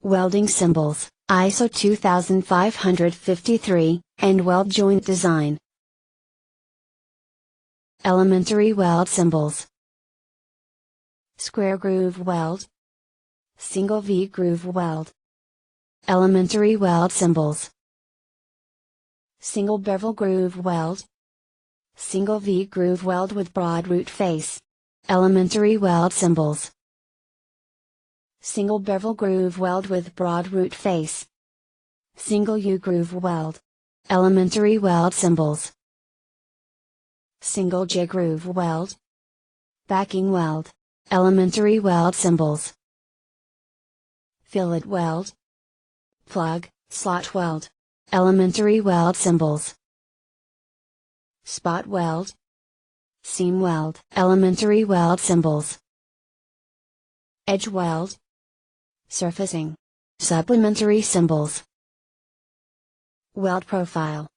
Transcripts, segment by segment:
Welding symbols, ISO 2553, and weld joint design. Elementary weld symbols. Square groove weld. Single V groove weld. Elementary weld symbols. Single bevel groove weld. Single V groove weld with broad root face. Elementary weld symbols. Single bevel groove weld with broad root face. Single U groove weld. Elementary weld symbols. Single J groove weld. Backing weld. Elementary weld symbols. Fillet weld. Plug, slot weld. Elementary weld symbols. Spot weld. Seam weld. Elementary weld symbols. Edge weld. Surfacing. Supplementary symbols. Weld profile.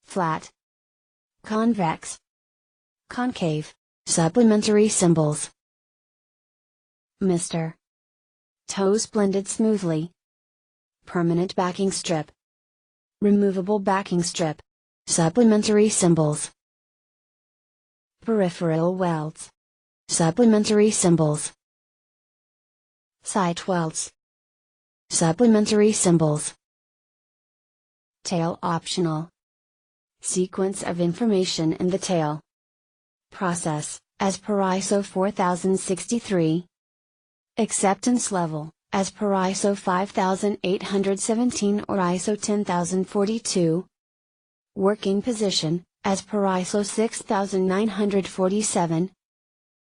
Flat. Convex. Concave. Supplementary symbols. Mister. Toes blended smoothly. Permanent backing strip. Removable backing strip. Supplementary symbols. Peripheral welds. Supplementary symbols. Sight welds. Supplementary symbols. Tail optional. Sequence of information in the tail. Process, as per ISO 4063. Acceptance level, as per ISO 5817 or ISO 10042. Working position, as per ISO 6947.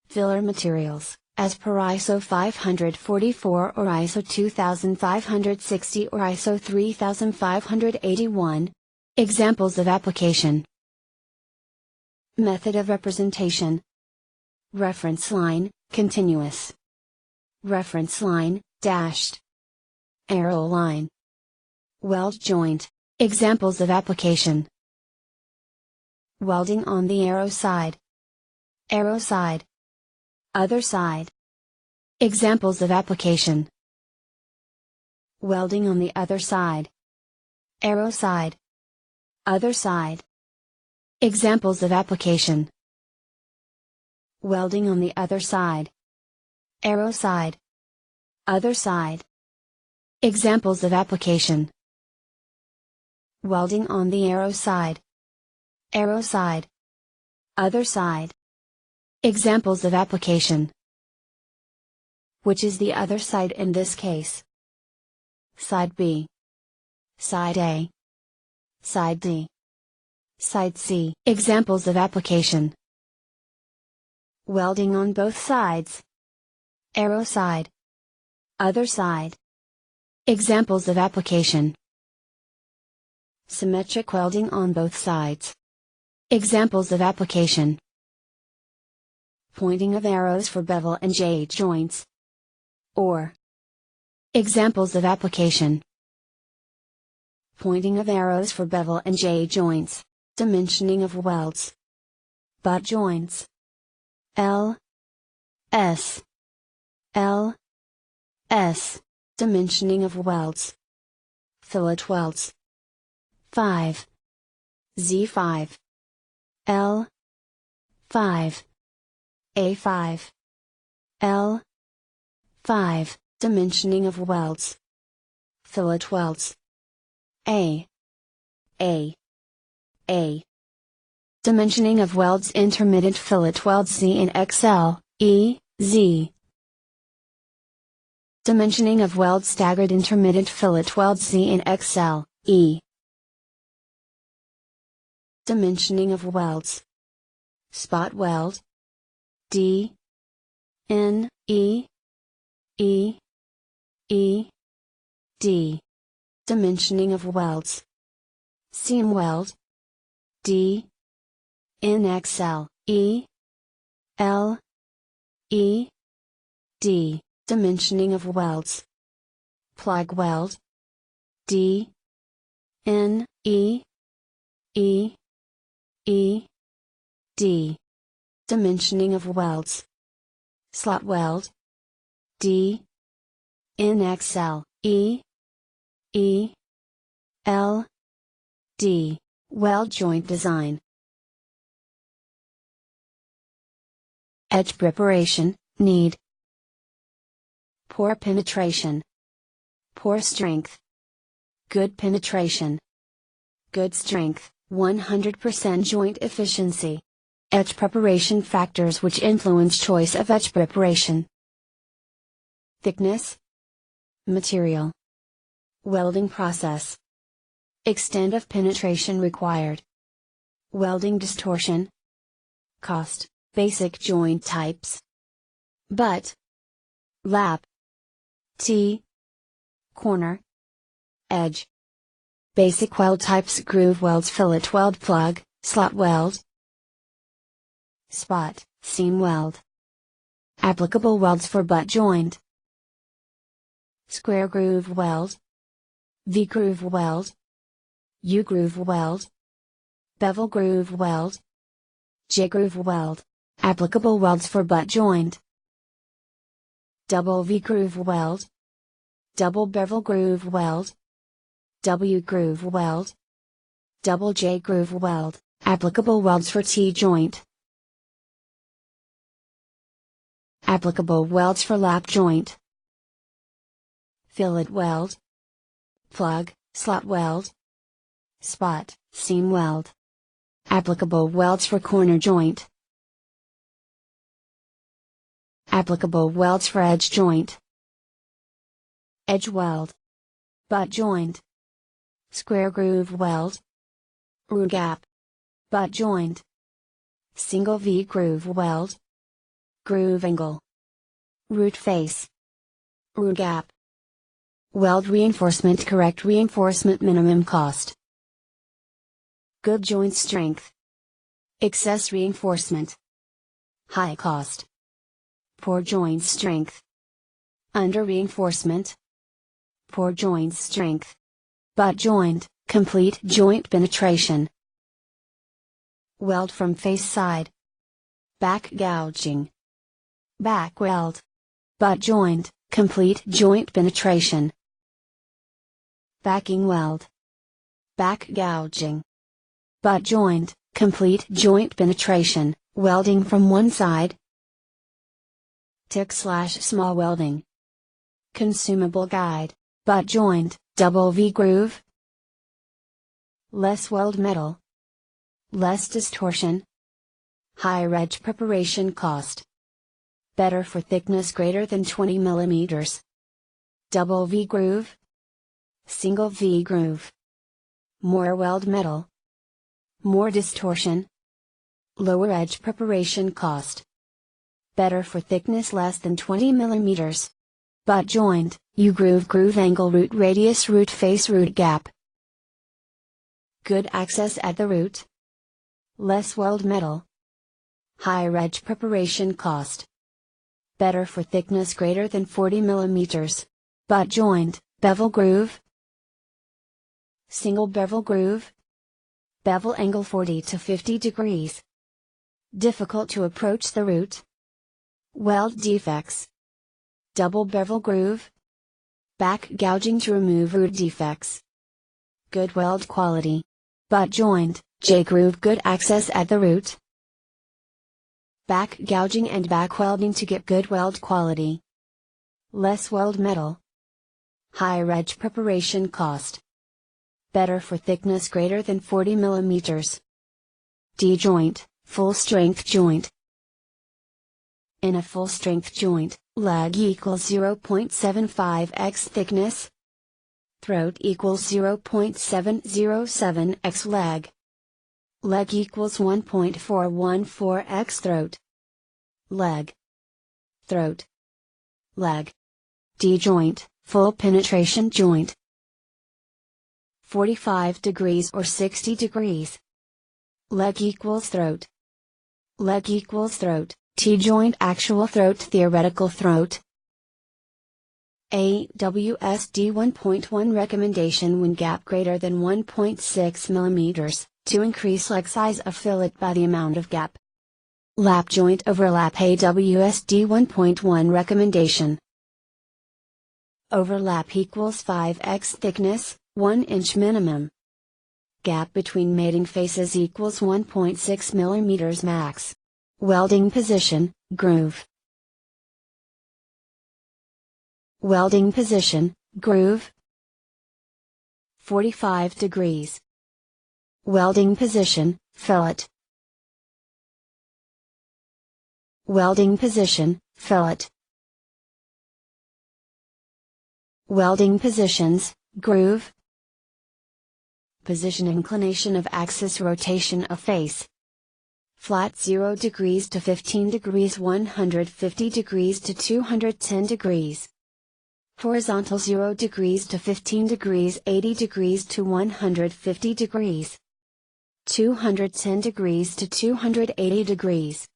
Filler materials, as per ISO 544 or ISO 2560 or ISO 3581. Examples of application. Method of representation. Reference line, continuous. Reference line, dashed. Arrow line. Weld joint. Examples of application. Welding on the arrow side. Arrow side. Other side. Examples of application. Welding on the other side. Arrow side. Other side. Examples of application. Welding on the other side. Arrow side. Other side. Examples of application. Welding on the arrow side. Arrow side. Other side. Examples of application. Which is the other side in this case? Side B. Side A. Side D. Side C. Examples of application. Welding on both sides. Arrow side. Other side. Examples of application. Symmetric welding on both sides. Examples of application. Pointing of arrows for bevel and J joints. Or. Examples of application. Pointing of arrows for bevel and J joints. Dimensioning of welds. Butt joints. L. S. L. S. Dimensioning of welds. Fillet welds. 5. Z5. L. 5. A5. L. 5. Dimensioning of welds. Fillet welds. A. A. A. Dimensioning of welds. Intermittent fillet welds. Z in XL, E, Z. Dimensioning of welds. Staggered intermittent fillet welds. Z in XL, E. Dimensioning of welds. Spot weld. D. N. E. E. E. D. Dimensioning of welds. Seam weld. D. N. XL, E. L. E. D. Dimensioning of welds. Plug weld. D. N. E. E. E. D. Dimensioning of welds. Slot weld. D. N. XL, E E L D. Weld joint design. Edge preparation, need. Poor penetration. Poor strength. Good penetration. Good strength, 100% joint efficiency. Edge preparation factors which influence choice of edge preparation. Thickness. Material. Welding process. Extent of penetration required. Welding distortion. Cost. Basic joint types. Butt. Lap. T. Corner. Edge. Basic weld types: groove welds, fillet weld, plug, slot weld. Spot, seam weld. Applicable welds for butt joint. Square groove weld. V-groove weld. U-groove weld. Bevel groove weld. J-groove weld. Applicable welds for butt joint. Double V-groove weld. Double bevel groove weld. W-groove weld. Double J-groove weld. Applicable welds for T-joint. Applicable welds for lap joint. Fillet weld. Plug, slot weld. Spot, seam weld. Applicable welds for corner joint. Applicable welds for edge joint. Edge weld. Butt joint. Square groove weld. Root gap. Butt joint. Single V groove weld. Groove angle. Root face. Root gap. Weld reinforcement. Correct reinforcement. Minimum cost. Good joint strength. Excess reinforcement. High cost. Poor joint strength. Under reinforcement. Poor joint strength. Butt joint, complete joint penetration. Weld from face side. Back gouging. Back weld. Butt joint, complete joint penetration. Backing weld. Back gouging. Butt joint, complete joint penetration, welding from one side. Tick/small welding. Consumable guide, butt joint, double V groove. Less weld metal. Less distortion. Higher edge preparation cost. Better for thickness greater than 20 mm. Double V groove. Single V groove. More weld metal. More distortion. Lower edge preparation cost. Better for thickness less than 20 mm. Butt joint, U-groove, groove angle, root radius, root face, root gap. Good access at the root. Less weld metal. Higher edge preparation cost. Better for thickness greater than 40 mm. Butt joint, bevel groove. Single bevel groove. Bevel angle 40 to 50 degrees. Difficult to approach the root. Weld defects. Double bevel groove. Back gouging to remove root defects. Good weld quality. Butt joint, J-groove, good access at the root. Back gouging and back welding to get good weld quality. Less weld metal. Higher edge preparation cost. Better for thickness greater than 40 mm. D-joint, full strength joint. In a full strength joint, leg equals 0.75x thickness. Throat equals 0.707x leg. Leg equals 1.414x throat. Leg. Throat. Leg. D-joint, full penetration joint. 45 degrees or 60 degrees. Leg equals throat. Leg equals throat. T-joint, actual throat, theoretical throat. AWSD 1.1 recommendation: when gap greater than 1.6 mm, to increase leg size of fillet by the amount of gap. Lap joint overlap. AWSD 1.1 recommendation. Overlap equals 5x thickness, 1 inch minimum. Gap between mating faces equals 1.6 mm max. Welding position, groove. Welding position, groove. 45 degrees. Welding position, fillet. Welding position, fillet. Welding positions, groove. Position inclination of axis rotation of face. Flat 0 degrees to 15 degrees 150 degrees to 210 degrees. Horizontal 0 degrees to 15 degrees 80 degrees to 150 degrees. 210 degrees to 280 degrees.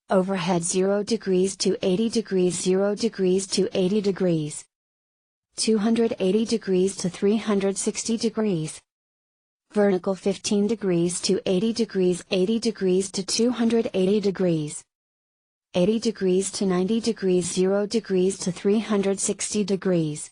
Overhead 0 degrees to 80 degrees 0 degrees to 80 degrees. 280 degrees to 360 degrees. Vertical 15 degrees to 80 degrees 80 degrees to 280 degrees. 80 degrees to 90 degrees 0 degrees to 360 degrees.